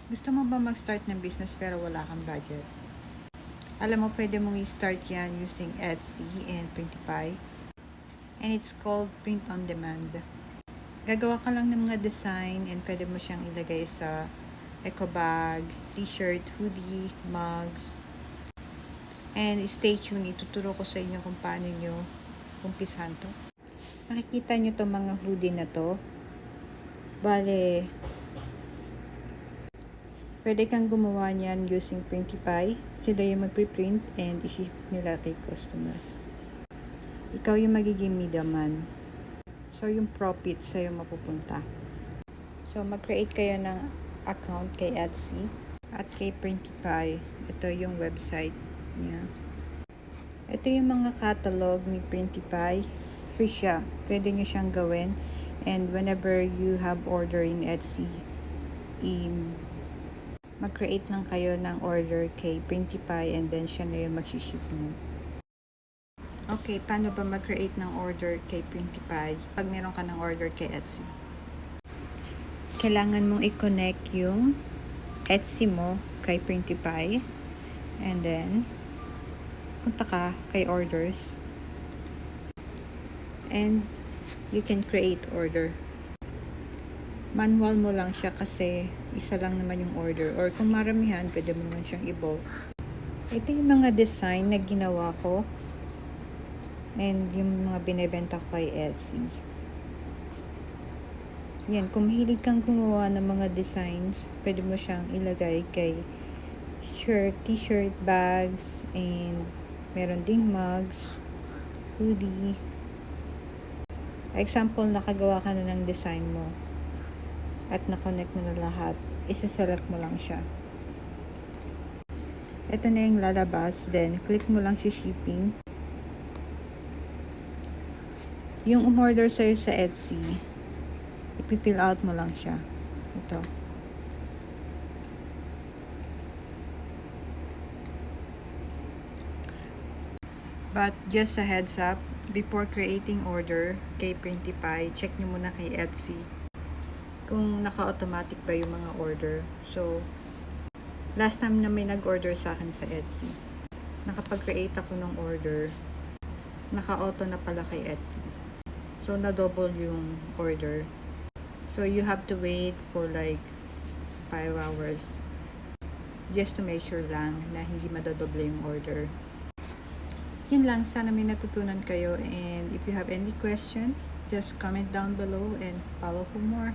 Gusto mo ba mag-start ng business pero wala kang budget? Alam mo, pwede mong i-start yan using Etsy and Printify. And it's called Print on Demand. Gagawa ka lang ng mga design and pwede mo siyang ilagay sa eco bag, t-shirt, hoodie, mugs. And stay tuned, ituturo ko sa inyo kung paano nyo umpisahan to. Makikita nyo to mga hoodie na to. Bale, pwede kang gumawa niyan using Printify. Sila yung magpiprint and i-ship nila kay customer. Ikaw yung magiging middleman. So, yung profit sa'yo mapupunta. So, mag-create kayo ng account kay Etsy at kay Printify. Ito yung website niya. Ito yung mga catalog ni Printify. Free siya. Pwede nyo siyang gawin. And whenever you have order in Etsy, mag-create lang kayo ng order kay Printify and then siya na yung mag-ship nyo. Okay, paano ba mag-create ng order kay Printify pag meron ka ng order kay Etsy? Kailangan mong i-connect yung Etsy mo kay Printify and then punta ka kay orders and you can create order. Manual mo lang siya kasi isa lang naman yung order, or kung maramihan pwede mo naman siyang i-bulk. Ito yung mga design na ginawa ko and yung mga binebenta ko kay Etsy. Yan, kung mahilig kang gumawa ng mga designs, pwede mo siyang ilagay kay shirt, t-shirt, bags, and meron ding mugs, hoodie. Example, nakagawa ka na ng design mo at na-connect mo na lahat, isa-select mo lang siya. Ito na yung lalabas, then click mo lang si shipping. Yung umorder sa'yo sa Etsy, ipifill out mo lang siya. Ito. But just a heads up, before creating order kay Printify, check nyo muna kay Etsy kung naka-automatic ba yung mga order. So, last time na may nag-order sa akin sa Etsy, nakapag-create ako ng order, naka-auto na pala kay Etsy. So, na-double yung order. So, you have to wait for like 5 hours just to make sure lang na hindi madodoble yung order. Yun lang, sana may natutunan kayo, and if you have any question, just comment down below and follow for more.